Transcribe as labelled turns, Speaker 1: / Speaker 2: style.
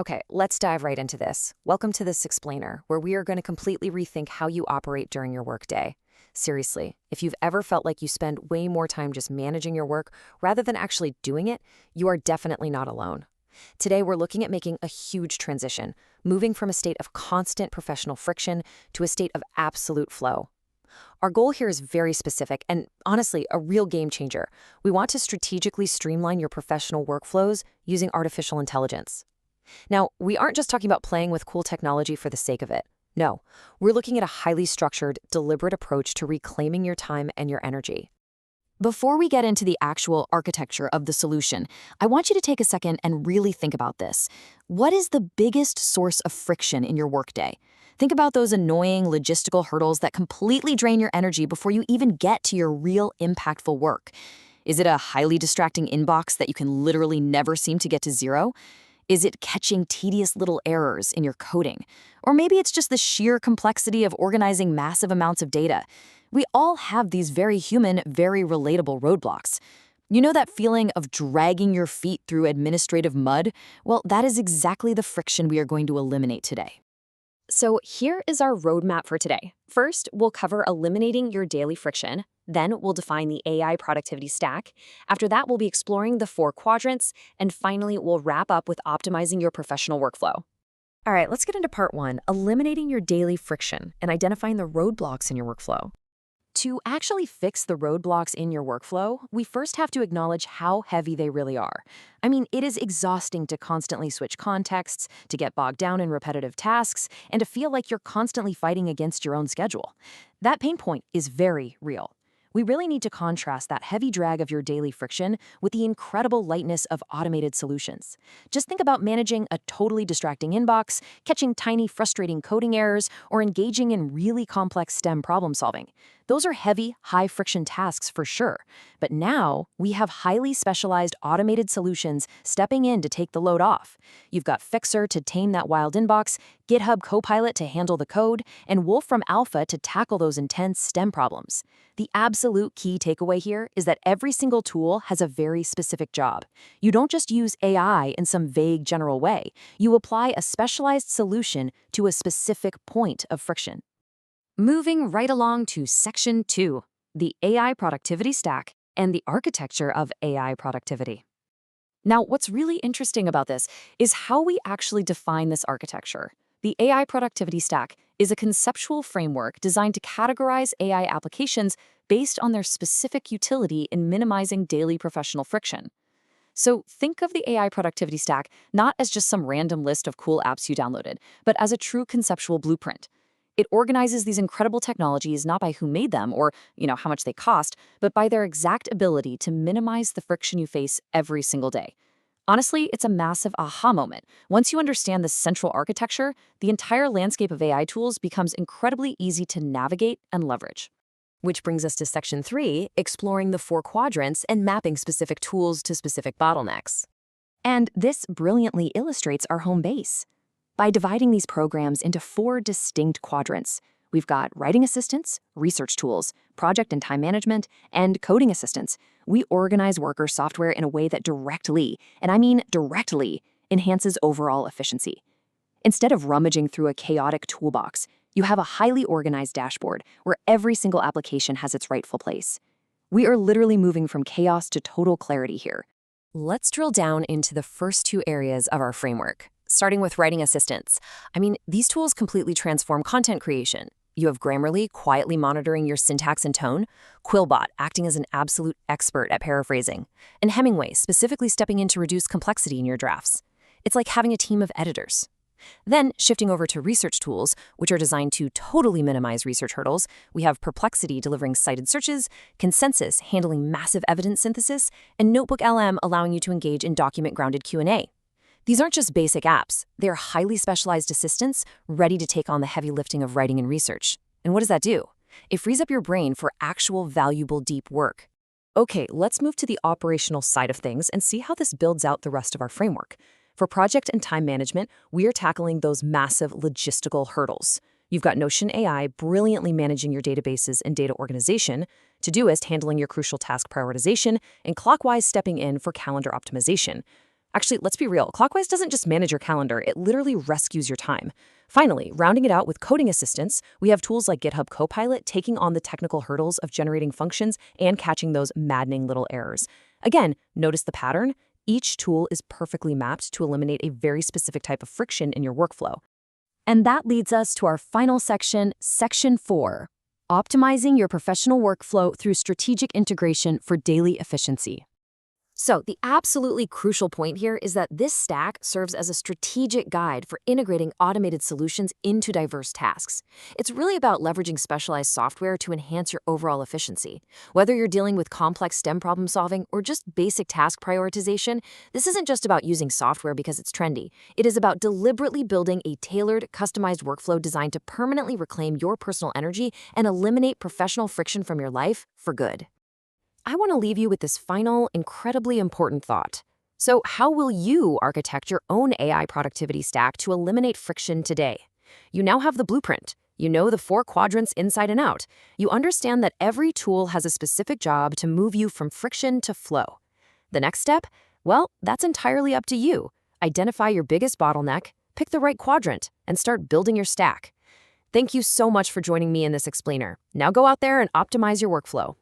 Speaker 1: Okay, let's dive right into this. Welcome to this explainer, where we are going to completely rethink how you operate during your workday. Seriously, if you've ever felt like you spend way more time just managing your work rather than actually doing it, you are definitely not alone. Today, we're looking at making a huge transition, moving from a state of constant professional friction to a state of absolute flow. Our goal here is very specific and, honestly, a real game changer. We want to strategically streamline your professional workflows using artificial intelligence. Now, we aren't just talking about playing with cool technology for the sake of it. No, we're looking at a highly structured, deliberate approach to reclaiming your time and your energy. Before we get into the actual architecture of the solution, I want you to take a second and really think about this. What is the biggest source of friction in your workday? Think about those annoying logistical hurdles that completely drain your energy before you even get to your real impactful work. Is it a highly distracting inbox that you can literally never seem to get to zero? Is it catching tedious little errors in your coding? Or maybe it's just the sheer complexity of organizing massive amounts of data. We all have these very human, very relatable roadblocks. You know that feeling of dragging your feet through administrative mud? Well, that is exactly the friction we are going to eliminate today. So here is our roadmap for today. First, we'll cover eliminating your daily friction. Then we'll define the AI productivity stack. After that, we'll be exploring the 4 quadrants. And finally, we'll wrap up with optimizing your professional workflow. All right, let's get into part 1, eliminating your daily friction and identifying the roadblocks in your workflow. To actually fix the roadblocks in your workflow, we first have to acknowledge how heavy they really are. I mean, it is exhausting to constantly switch contexts, to get bogged down in repetitive tasks, and to feel like you're constantly fighting against your own schedule. That pain point is very real. We really need to contrast that heavy drag of your daily friction with the incredible lightness of automated solutions. Just think about managing a totally distracting inbox, catching tiny, frustrating coding errors, or engaging in really complex STEM problem solving. Those are heavy, high-friction tasks for sure. But now, we have highly specialized automated solutions stepping in to take the load off. You've got Fixer to tame that wild inbox, GitHub Copilot to handle the code, and Wolfram Alpha to tackle those intense STEM problems. The absolute key takeaway here is that every single tool has a very specific job. You don't just use AI in some vague general way. You apply a specialized solution to a specific point of friction. Moving right along to Section 2, the AI productivity stack and the architecture of AI productivity. Now, what's really interesting about this is how we actually define this architecture. The AI productivity stack is a conceptual framework designed to categorize AI applications based on their specific utility in minimizing daily professional friction. So think of the AI productivity stack not as just some random list of cool apps you downloaded, but as a true conceptual blueprint. It organizes these incredible technologies not by who made them or, how much they cost, but by their exact ability to minimize the friction you face every single day. Honestly, it's a massive aha moment. Once you understand this central architecture, the entire landscape of AI tools becomes incredibly easy to navigate and leverage. Which brings us to Section 3, exploring the 4 quadrants and mapping specific tools to specific bottlenecks. And this brilliantly illustrates our home base. By dividing these programs into 4 distinct quadrants, we've got writing assistants, research tools, project and time management, and coding assistants. We organize worker software in a way that directly, and I mean directly, enhances overall efficiency. Instead of rummaging through a chaotic toolbox, you have a highly organized dashboard where every single application has its rightful place. We are literally moving from chaos to total clarity here. Let's drill down into the first 2 areas of our framework. Starting with writing assistants. I mean, these tools completely transform content creation. You have Grammarly quietly monitoring your syntax and tone, Quillbot acting as an absolute expert at paraphrasing, and Hemingway specifically stepping in to reduce complexity in your drafts. It's like having a team of editors. Then, shifting over to research tools, which are designed to totally minimize research hurdles, we have Perplexity delivering cited searches, Consensus handling massive evidence synthesis, and NotebookLM allowing you to engage in document-grounded Q&A. These aren't just basic apps. They're highly specialized assistants ready to take on the heavy lifting of writing and research. And what does that do? It frees up your brain for actual valuable deep work. Okay, let's move to the operational side of things and see how this builds out the rest of our framework. For project and time management, we are tackling those massive logistical hurdles. You've got Notion AI brilliantly managing your databases and data organization, Todoist handling your crucial task prioritization, and Clockwise stepping in for calendar optimization. Actually, let's be real. Clockwise doesn't just manage your calendar, it literally rescues your time. Finally, rounding it out with coding assistance, we have tools like GitHub Copilot taking on the technical hurdles of generating functions and catching those maddening little errors. Again, notice the pattern. Each tool is perfectly mapped to eliminate a very specific type of friction in your workflow. And that leads us to our final section, Section 4, optimizing your professional workflow through strategic integration for daily efficiency. So, the absolutely crucial point here is that this stack serves as a strategic guide for integrating automated solutions into diverse tasks. It's really about leveraging specialized software to enhance your overall efficiency. Whether you're dealing with complex STEM problem solving or just basic task prioritization, this isn't just about using software because it's trendy. It is about deliberately building a tailored, customized workflow designed to permanently reclaim your personal energy and eliminate professional friction from your life for good. I want to leave you with this final, incredibly important thought. So, how will you architect your own AI productivity stack to eliminate friction today? You now have the blueprint. You know the 4 quadrants inside and out. You understand that every tool has a specific job to move you from friction to flow. The next step? Well, that's entirely up to you. Identify your biggest bottleneck, pick the right quadrant, and start building your stack. Thank you so much for joining me in this explainer. Now go out there and optimize your workflow.